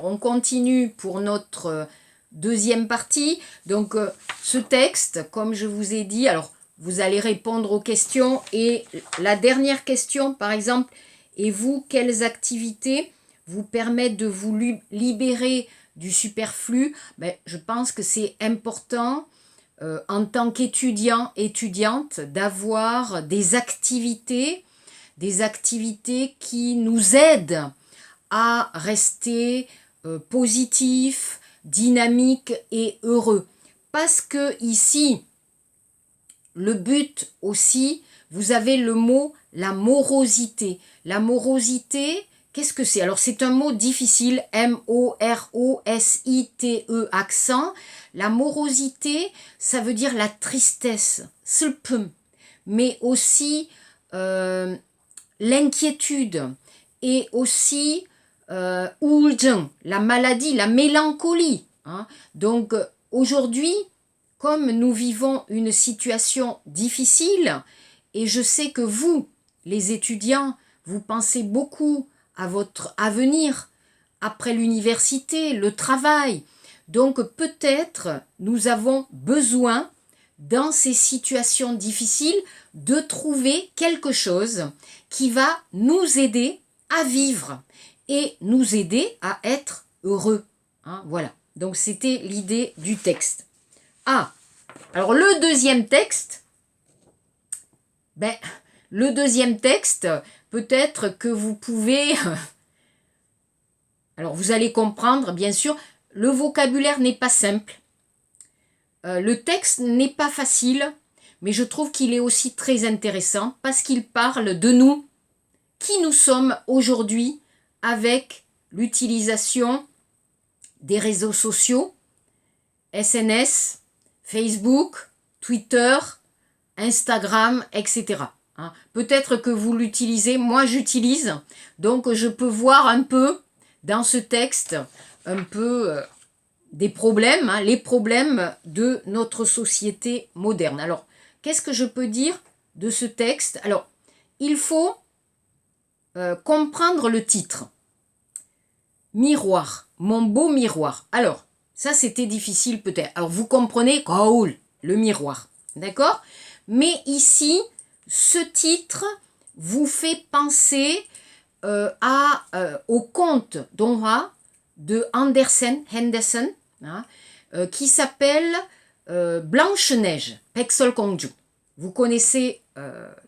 On continue pour notre deuxième partie. Donc ce texte, comme je vous ai dit, alors vous allez répondre aux questions. Et la dernière question, par exemple, et vous, quelles activités vous permettent de vous libérer du superflu? Je pense que c'est important en tant qu'étudiant, étudiante, d'avoir des activités qui nous aident à rester positif, dynamique et heureux. Parce que ici, le but aussi, vous avez le mot la morosité. La morosité, qu'est-ce que c'est? Alors c'est un mot difficile, M-O-R-O-S-I-T-E accent. La morosité, ça veut dire la tristesse, mais aussi l'inquiétude et aussi la maladie, la mélancolie. Donc aujourd'hui, comme nous vivons une situation difficile, et je sais que vous, les étudiants, vous pensez beaucoup à votre avenir après l'université, le travail. Donc peut-être nous avons besoin, dans ces situations difficiles, de trouver quelque chose qui va nous aider à vivre et nous aider à être heureux. Voilà, donc c'était l'idée du texte. Alors le deuxième texte, peut-être que vous pouvez... Alors vous allez comprendre, bien sûr, le vocabulaire n'est pas simple. Le texte n'est pas facile, mais je trouve qu'il est aussi très intéressant parce qu'il parle de nous, qui nous sommes aujourd'hui avec l'utilisation des réseaux sociaux, SNS, Facebook, Twitter, Instagram, etc. Peut-être que vous l'utilisez, moi j'utilise, donc je peux voir un peu dans ce texte un peu des problèmes, les problèmes de notre société moderne. Alors, qu'est-ce que je peux dire de ce texte? Alors, il faut comprendre le titre. Miroir, mon beau miroir. Alors, ça c'était difficile peut-être. Alors, vous comprenez, Raoul, le miroir, d'accord? Mais ici, ce titre vous fait penser au conte d'Onra de Henderson, qui s'appelle Blanche-Neige, Pexol Kongju. Vous connaissez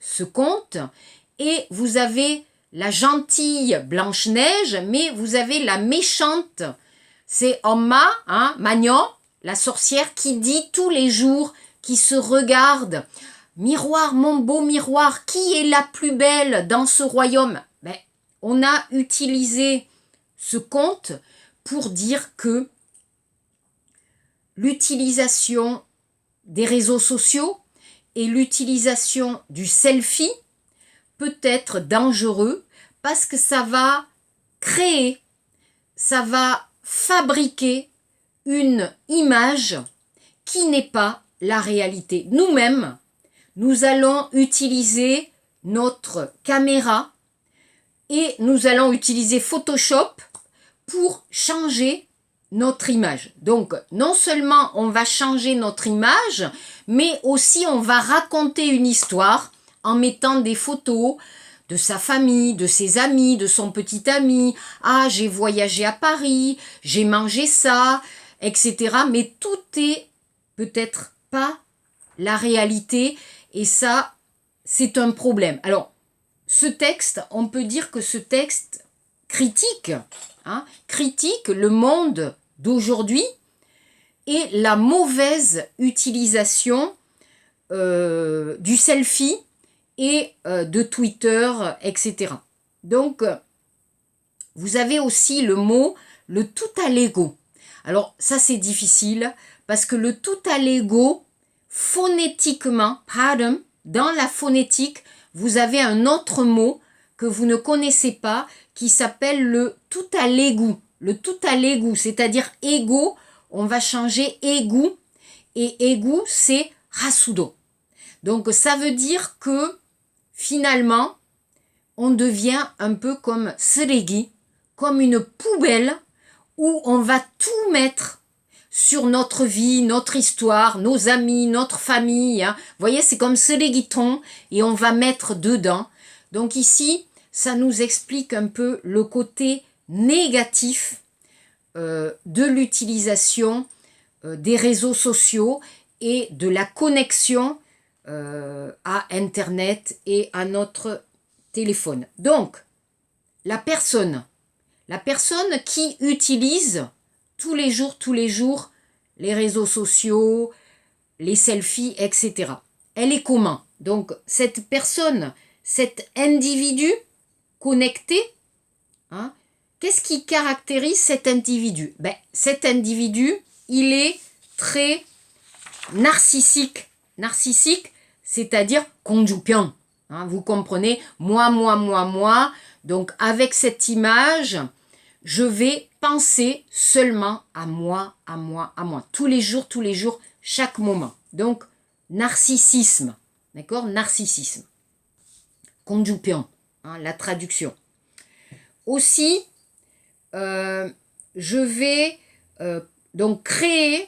ce conte et vous avez la gentille Blanche-Neige, mais vous avez la méchante, c'est Oma, Magnon, la sorcière qui dit tous les jours, qui se regarde, miroir, mon beau miroir, qui est la plus belle dans ce royaume? On a utilisé ce conte pour dire que l'utilisation des réseaux sociaux et l'utilisation du selfie peut être dangereux parce que ça va créer, ça va fabriquer une image qui n'est pas la réalité. Nous-mêmes, nous allons utiliser notre caméra et nous allons utiliser Photoshop pour changer notre image. Donc, non seulement on va changer notre image, mais aussi on va raconter une histoire en mettant des photos de sa famille, de ses amis, de son petit ami. J'ai voyagé à Paris, j'ai mangé ça, etc. Mais tout est peut-être pas la réalité et ça, c'est un problème. Alors, ce texte, on peut dire que ce texte critique le monde d'aujourd'hui et la mauvaise utilisation du selfie et de Twitter, etc. Donc, vous avez aussi le mot le tout à l'ego. Alors, ça c'est difficile parce que le tout à l'ego, phonétiquement, dans la phonétique, vous avez un autre mot que vous ne connaissez pas qui s'appelle le tout à l'égout. Le tout à l'égout, c'est-à-dire égo, on va changer égout et égout c'est rasudo. Donc ça veut dire que finalement on devient un peu comme seregi, comme une poubelle où on va tout mettre sur notre vie, notre histoire, nos amis, notre famille. Hein. Vous voyez, c'est comme ce léguiton et on va mettre dedans. Donc ici, ça nous explique un peu le côté négatif de l'utilisation des réseaux sociaux et de la connexion à Internet et à notre téléphone. Donc, la personne qui utilise tous les jours, les réseaux sociaux, les selfies, etc. Elle est comment? Donc, cette personne, cet individu connecté, hein, qu'est-ce qui caractérise cet individu? Ben, cet individu, il est très narcissique. Narcissique, c'est-à-dire conjupiant. Hein, vous comprenez? Moi. Donc, avec cette image, je vais penser seulement à moi. Tous les jours, chaque moment. Donc, narcissisme. D'accord? Narcissisme. Conjupiant, hein, la traduction. Aussi, je vais donc créer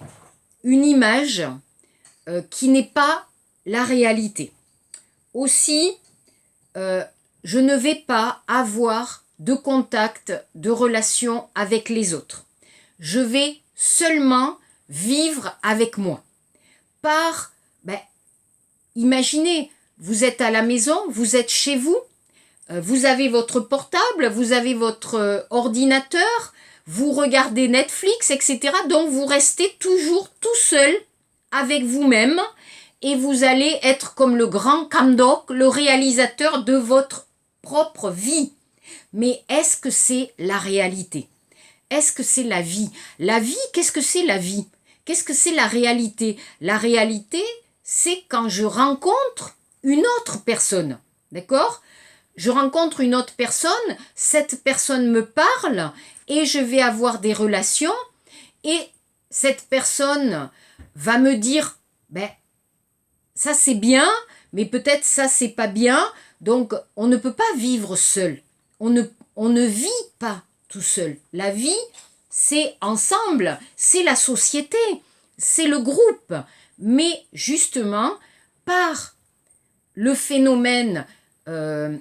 une image qui n'est pas la réalité. Aussi, je ne vais pas avoir de contact, de relation avec les autres. Je vais seulement vivre avec moi. Imaginez, vous êtes à la maison, vous êtes chez vous, vous avez votre portable, vous avez votre ordinateur, vous regardez Netflix, etc. Donc vous restez toujours tout seul avec vous-même et vous allez être comme le grand Kamdok, le réalisateur de votre propre vie. Mais est-ce que c'est la réalité? Est-ce que c'est la vie? La vie, qu'est-ce que c'est la vie? Qu'est-ce que c'est la réalité? La réalité, c'est quand je rencontre une autre personne. D'accord? Je rencontre une autre personne, cette personne me parle et je vais avoir des relations et cette personne va me dire, ça c'est bien, mais peut-être ça c'est pas bien. Donc on ne peut pas vivre seul. On ne vit pas tout seul. La vie, c'est ensemble, c'est la société, c'est le groupe. Mais justement, par le phénomène de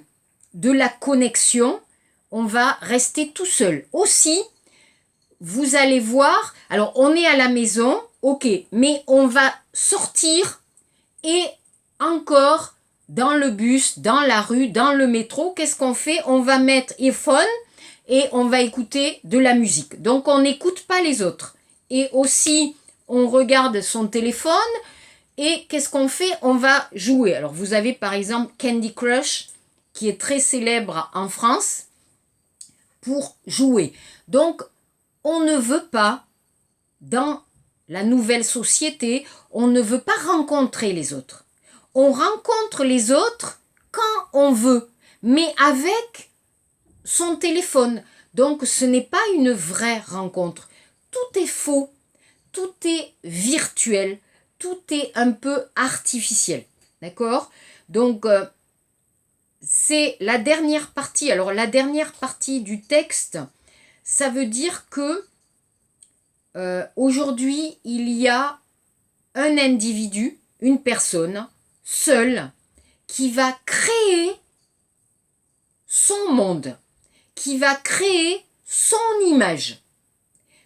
la connexion, on va rester tout seul. Aussi, vous allez voir, alors on est à la maison, ok, mais on va sortir et encore dans le bus, dans la rue, dans le métro, qu'est-ce qu'on fait? On va mettre earphone et on va écouter de la musique. Donc on n'écoute pas les autres. Et aussi, on regarde son téléphone et qu'est-ce qu'on fait? On va jouer. Alors vous avez par exemple Candy Crush qui est très célèbre en France pour jouer. Donc on ne veut pas, dans la nouvelle société, on ne veut pas rencontrer les autres. On rencontre les autres quand on veut, mais avec son téléphone. Donc ce n'est pas une vraie rencontre. Tout est faux, tout est virtuel, tout est un peu artificiel. D'accord? Donc c'est la dernière partie. Alors la dernière partie du texte, ça veut dire que aujourd'hui, il y a un individu, une personne, seule, qui va créer son monde, qui va créer son image,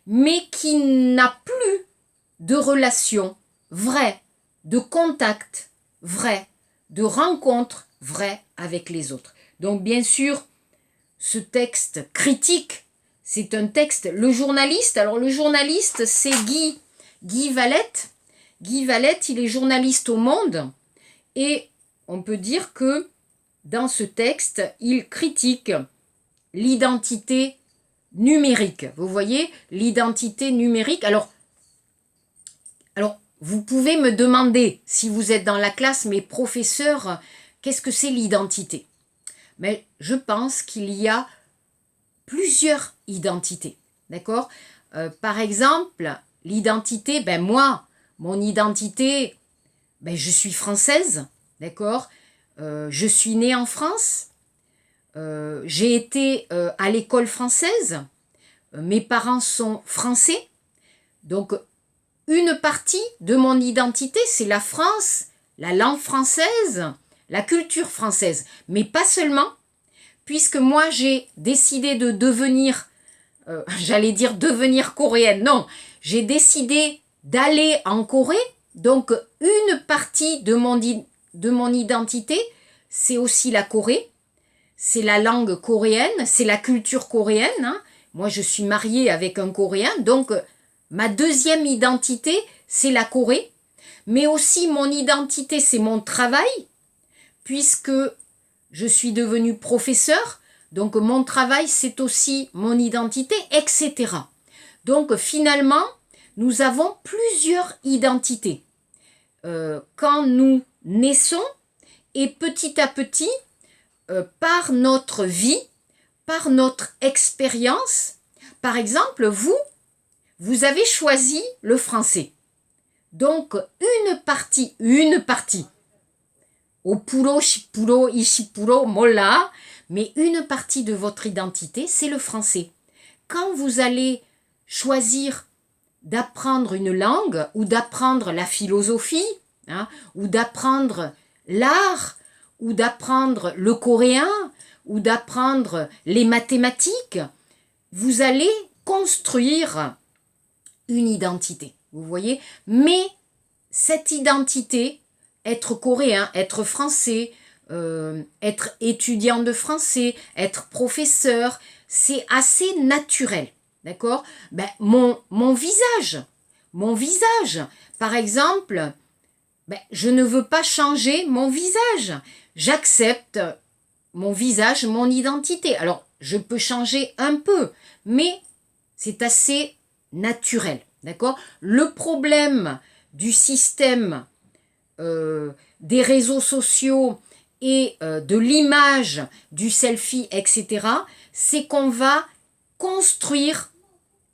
mais qui n'a plus de relation vraie, de contact vrai, de rencontre vraie avec les autres. Donc bien sûr, ce texte critique, c'est un texte, le journaliste, alors le journaliste c'est Guy Valette. Guy Valette, il est journaliste au Monde et on peut dire que dans ce texte, il critique l'identité numérique. Vous voyez, l'identité numérique. Alors, vous pouvez me demander, si vous êtes dans la classe, mais professeur, qu'est-ce que c'est l'identité? Mais je pense qu'il y a plusieurs identités. D'accord? Par exemple, l'identité, moi, mon identité, je suis française. D'accord? Je suis née en France. J'ai été à l'école française. mes parents sont français. Donc, une partie de mon identité, c'est la France, la langue française, la culture française. Mais pas seulement, puisque moi, j'ai décidé de devenir, j'allais dire devenir coréenne. Non, j'ai décidé d'aller en Corée. Donc, une partie de mon identité, c'est aussi la Corée. C'est la langue coréenne, c'est la culture coréenne. Hein. Moi, je suis mariée avec un Coréen, donc ma deuxième identité, c'est la Corée. Mais aussi, mon identité, c'est mon travail, puisque je suis devenue professeure. Donc, mon travail, c'est aussi mon identité, etc. Donc, finalement, nous avons plusieurs identités. Quand nous naissons, et petit à petit, par notre vie, par notre expérience. Par exemple, vous avez choisi le français. Donc, une partie, opuro, shipuro, ishipuro, mola, mais une partie de votre identité, c'est le français. Quand vous allez choisir d'apprendre une langue ou d'apprendre la philosophie, hein, ou d'apprendre l'art, ou d'apprendre le coréen, ou d'apprendre les mathématiques, vous allez construire une identité, vous voyez. Mais cette identité, être coréen, être français, être étudiant de français, être professeur, c'est assez naturel, d'accord. Mon visage, par exemple, je ne veux pas changer mon visage. J'accepte mon visage, mon identité. Alors, je peux changer un peu, mais c'est assez naturel, d'accord. Le problème du système des réseaux sociaux et de l'image, du selfie, etc., c'est qu'on va construire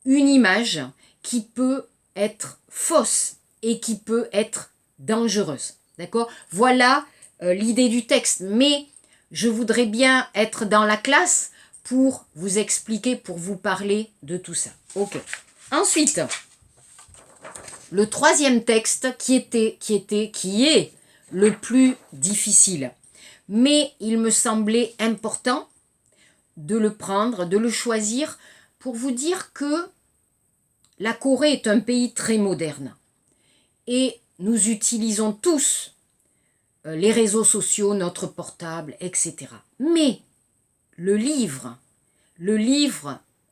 une image qui peut être fausse et qui peut être dangereuse. D'accord. Voilà l'idée du texte. Mais je voudrais bien être dans la classe pour vous expliquer, pour vous parler de tout ça. Ok. Ensuite, le troisième texte qui est le plus difficile. Mais il me semblait important de le prendre, de le choisir pour vous dire que la Corée est un pays très moderne. Et nous utilisons tous les réseaux sociaux, notre portable, etc. Mais le livre,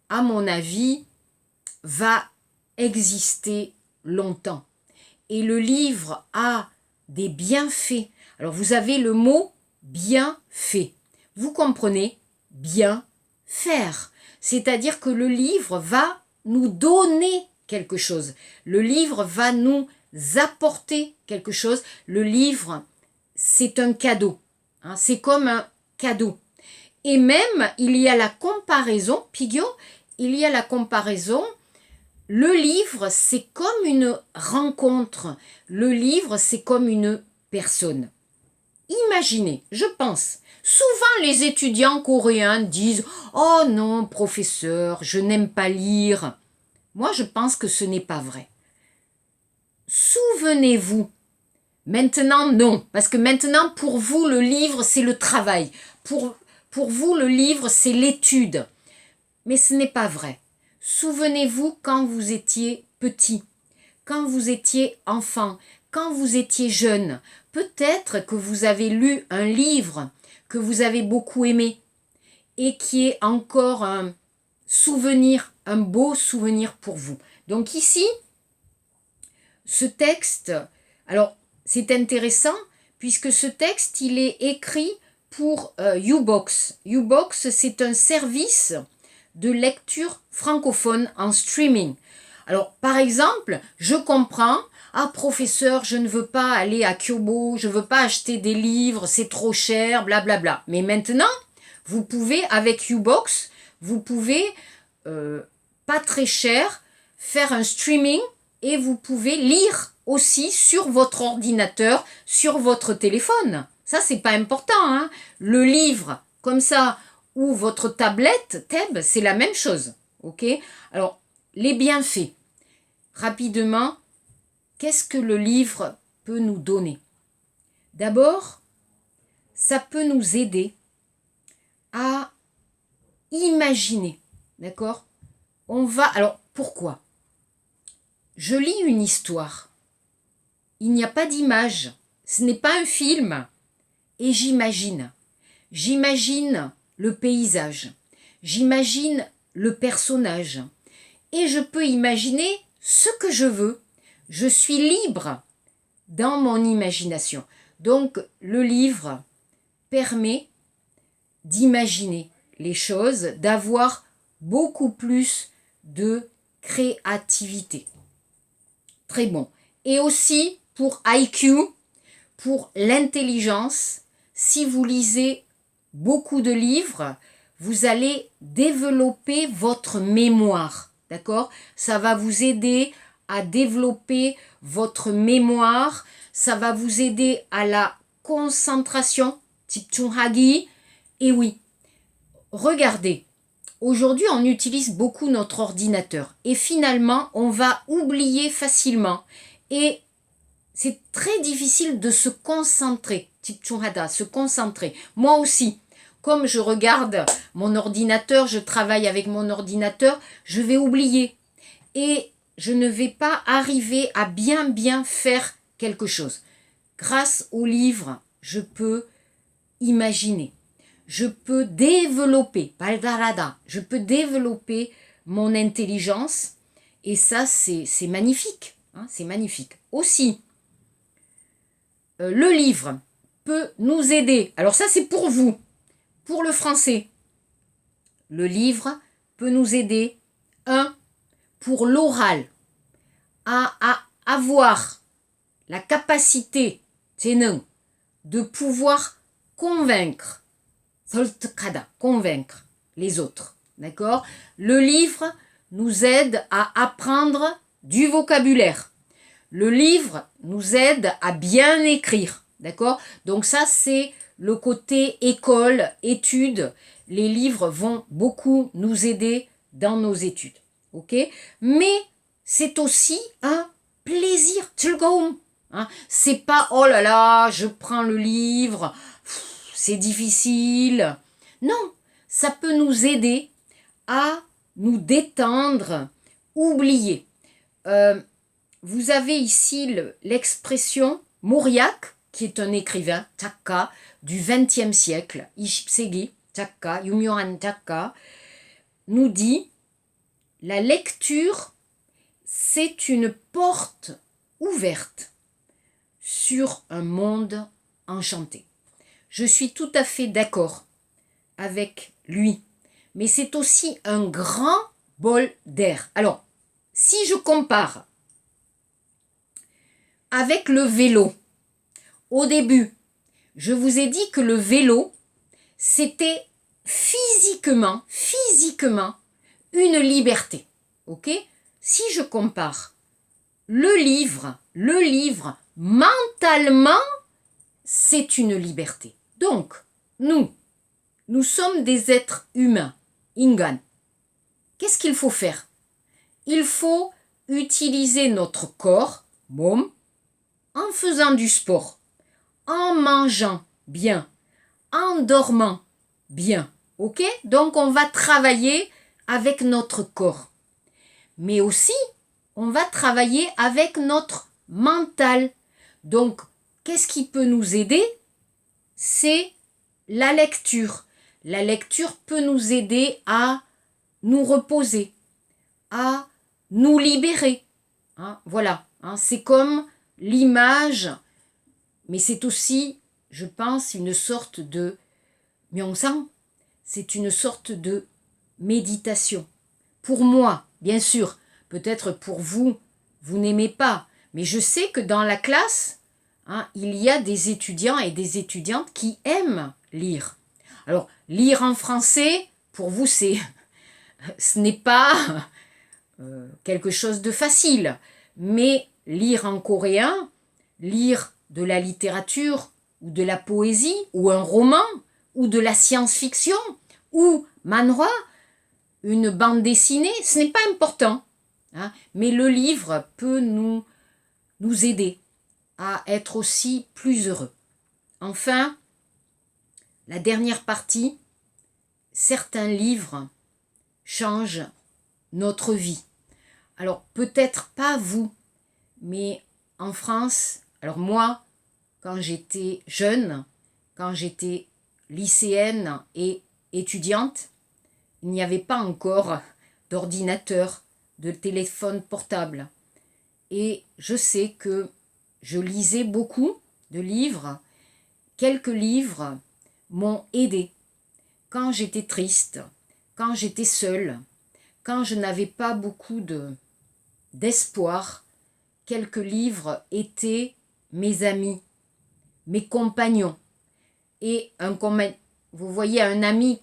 à mon avis, va exister longtemps. Et le livre a des bienfaits. Alors vous avez le mot bienfait. Vous comprenez? Bien faire. C'est-à-dire que le livre va nous donner quelque chose. Le livre va nous apporter quelque chose. Le livre, c'est un cadeau. Hein, c'est comme un cadeau. Et même, il y a la comparaison, Pigio, il y a la comparaison. Le livre, c'est comme une rencontre. Le livre, c'est comme une personne. Imaginez, je pense, souvent les étudiants coréens disent « Oh non, professeur, je n'aime pas lire ». Moi, je pense que ce n'est pas vrai. Souvenez-vous. Maintenant, non. Parce que maintenant, pour vous, le livre, c'est le travail. Pour vous, le livre, c'est l'étude. Mais ce n'est pas vrai. Souvenez-vous quand vous étiez petit, quand vous étiez enfant, quand vous étiez jeune. Peut-être que vous avez lu un livre que vous avez beaucoup aimé et qui est encore un souvenir, un beau souvenir pour vous. Donc ici, ce texte, alors c'est intéressant puisque ce texte, il est écrit pour U-Box. U-Box, c'est un service de lecture francophone en streaming. Alors, par exemple, je comprends, ah professeur, je ne veux pas aller à Kyobo, je ne veux pas acheter des livres, c'est trop cher, blablabla. Mais maintenant, vous pouvez, avec U-Box, vous pouvez, pas très cher, faire un streaming et vous pouvez lire aussi sur votre ordinateur, sur votre téléphone. Ça, c'est pas important, hein. Le livre, comme ça, ou votre tablette, Tab, c'est la même chose. ok? Alors, les bienfaits. Rapidement, qu'est-ce que le livre peut nous donner? D'abord, ça peut nous aider à imaginer, d'accord? Alors, pourquoi? Je lis une histoire. Il n'y a pas d'image. Ce n'est pas un film. Et j'imagine. J'imagine le paysage. J'imagine le personnage. Et je peux imaginer ce que je veux. Je suis libre dans mon imagination. Donc, le livre permet d'imaginer les choses, d'avoir beaucoup plus de créativité. Très bon. Et aussi pour IQ, pour l'intelligence, si vous lisez beaucoup de livres, vous allez développer votre mémoire. D'accord? Ça va vous aider à développer votre mémoire. Ça va vous aider à la concentration. 집중하기. Et oui, regardez. Aujourd'hui, on utilise beaucoup notre ordinateur. Et finalement, on va oublier facilement. Et c'est très difficile de se concentrer. 집중하다, se concentrer. Moi aussi. Comme je regarde mon ordinateur, je travaille avec mon ordinateur, je vais oublier. Et je ne vais pas arriver à bien faire quelque chose. Grâce au livre, je peux imaginer. Je peux développer, je peux développer mon intelligence. Et ça, c'est magnifique. Hein, c'est magnifique. Aussi, le livre peut nous aider. Alors ça, c'est pour vous. Pour le français, le livre peut nous aider, pour l'oral, à avoir la capacité, de pouvoir convaincre les autres. D'accord? Le livre nous aide à apprendre du vocabulaire. Le livre nous aide à bien écrire. D'accord? Donc ça, c'est le côté école, études. Les livres vont beaucoup nous aider dans nos études. Ok? Mais c'est aussi un plaisir. Hein? C'est pas, oh là là, je prends le livre, c'est difficile. Non, ça peut nous aider à nous détendre, oublier. Vous avez ici l'expression Mauriac, qui est un écrivain, 작가, du XXe siècle, 20세기, 작가, 유명한 작가, nous dit « La lecture, c'est une porte ouverte sur un monde enchanté. » Je suis tout à fait d'accord avec lui, mais c'est aussi un grand bol d'air. Alors, si je compare avec le vélo, au début, je vous ai dit que le vélo, c'était physiquement une liberté. Ok? Si je compare le livre, mentalement, c'est une liberté. Donc, nous sommes des êtres humains, ingan. Qu'est-ce qu'il faut faire? Il faut utiliser notre corps, mom, en faisant du sport, en mangeant bien, en dormant bien. Ok? Donc, on va travailler avec notre corps. Mais aussi, on va travailler avec notre mental. Donc, qu'est-ce qui peut nous aider? C'est la lecture. La lecture peut nous aider à nous reposer, à nous libérer. Hein, voilà, hein, c'est comme l'image, mais c'est aussi, je pense, une sorte de myeongsang, c'est une sorte de méditation. Pour moi, bien sûr, peut-être pour vous, vous n'aimez pas, mais je sais que dans la classe, hein, il y a des étudiants et des étudiantes qui aiment lire. Alors, lire en français, pour vous, ce n'est pas quelque chose de facile, mais lire en coréen, lire de la littérature, ou de la poésie, ou un roman, ou de la science-fiction, ou manhwa, une bande dessinée, ce n'est pas important, hein, mais le livre peut nous aider à être aussi plus heureux. Enfin, la dernière partie, certains livres changent notre vie. Alors peut-être pas vous, mais en France, alors moi, quand j'étais jeune, quand j'étais lycéenne et étudiante, il n'y avait pas encore d'ordinateur, de téléphone portable. Et je sais que je lisais beaucoup de livres. Quelques livres m'ont aidé quand j'étais triste, quand j'étais seule, quand je n'avais pas beaucoup d'espoir. Quelques livres étaient mes amis, mes compagnons. Et vous voyez un ami,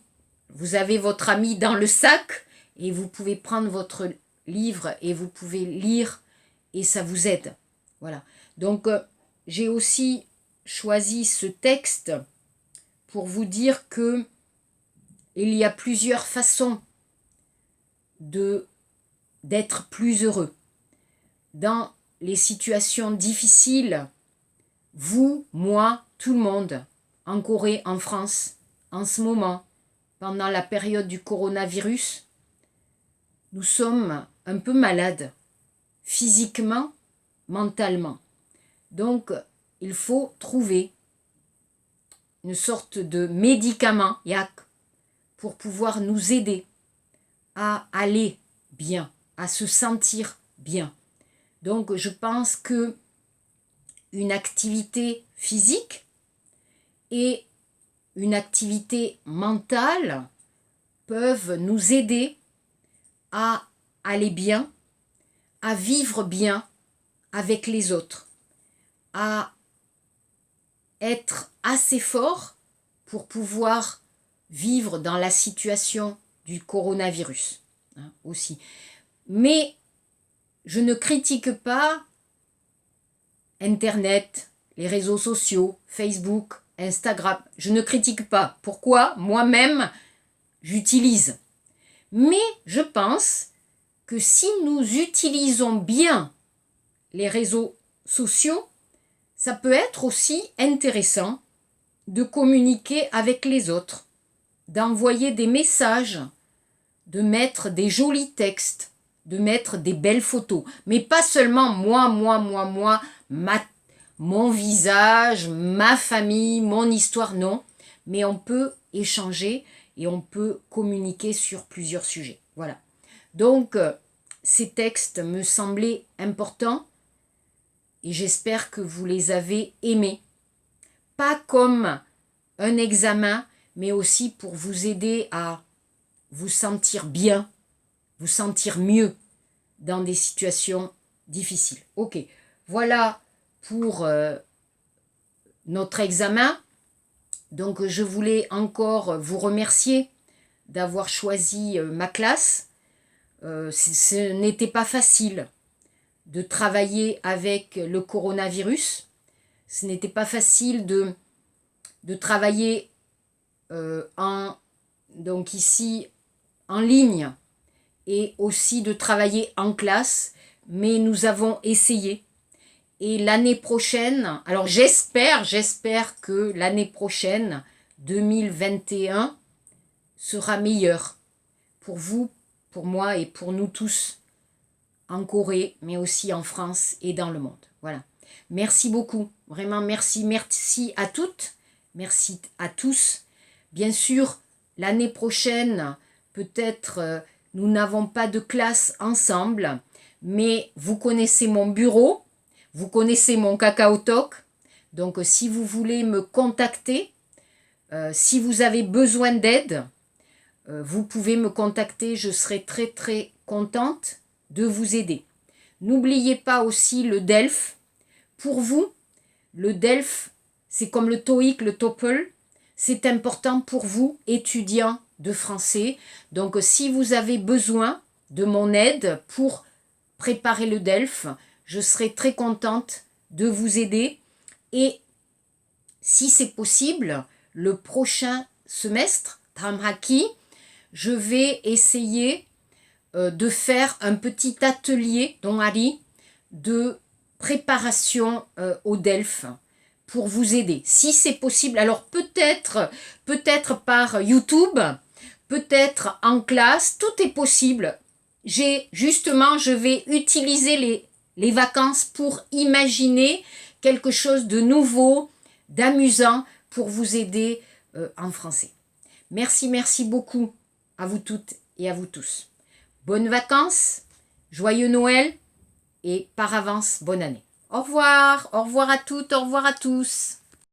vous avez votre ami dans le sac et vous pouvez prendre votre livre et vous pouvez lire et ça vous aide. Voilà. Donc j'ai aussi choisi ce texte pour vous dire que il y a plusieurs façons d'être plus heureux. Dans les situations difficiles, vous, moi, tout le monde, en Corée, en France, en ce moment, pendant la période du coronavirus, nous sommes un peu malades, physiquement, mentalement. Donc, il faut trouver une sorte de médicament, yak, pour pouvoir nous aider à aller bien, à se sentir bien. Donc, je pense que une activité physique et une activité mentale peuvent nous aider à aller bien, à vivre bien avec les autres, à être assez fort pour pouvoir vivre dans la situation du coronavirus, hein, aussi. Mais je ne critique pas Internet, les réseaux sociaux, Facebook, Instagram. Je ne critique pas. Pourquoi? Moi-même, j'utilise. Mais je pense que si nous utilisons bien les réseaux sociaux, ça peut être aussi intéressant de communiquer avec les autres, d'envoyer des messages, de mettre des jolis textes, de mettre des belles photos. Mais pas seulement moi, mon visage, ma famille, mon histoire, non. Mais on peut échanger et on peut communiquer sur plusieurs sujets. Voilà. Donc, ces textes me semblaient importants et j'espère que vous les avez aimés. Pas comme un examen, mais aussi pour vous aider à vous sentir bien, vous sentir mieux dans des situations difficiles. Ok, voilà pour notre examen. Donc je voulais encore vous remercier d'avoir choisi ma classe. Ce n'était pas facile de travailler avec le coronavirus. Ce n'était pas facile de travailler donc ici en ligne et aussi de travailler en classe, mais nous avons essayé. Et l'année prochaine, alors j'espère que l'année prochaine, 2021, sera meilleure pour vous, pour moi et pour nous tous en Corée, mais aussi en France et dans le monde. Voilà. Merci beaucoup. Vraiment, merci. Merci à toutes. Merci à tous. Bien sûr, l'année prochaine, peut-être nous n'avons pas de classe ensemble, mais vous connaissez mon bureau, vous connaissez mon Kakao Talk. Donc, si vous voulez me contacter, si vous avez besoin d'aide, vous pouvez me contacter. Je serai très, très contente de vous aider. N'oubliez pas aussi le DELF. Pour vous, le DELF, c'est comme le TOEIC, le TOEFL. C'est important pour vous, étudiants de français. Donc, si vous avez besoin de mon aide pour préparer le DELF, je serai très contente de vous aider. Et si c'est possible, le prochain semestre, Tramhaki, je vais essayer de faire un petit atelier, dont Ali, de préparation au DELF pour vous aider, si c'est possible. Alors peut-être par YouTube, peut-être en classe, tout est possible. Je vais utiliser les vacances pour imaginer quelque chose de nouveau, d'amusant pour vous aider en français. Merci beaucoup à vous toutes et à vous tous. Bonnes vacances, joyeux Noël et par avance, bonne année. Au revoir à toutes, au revoir à tous.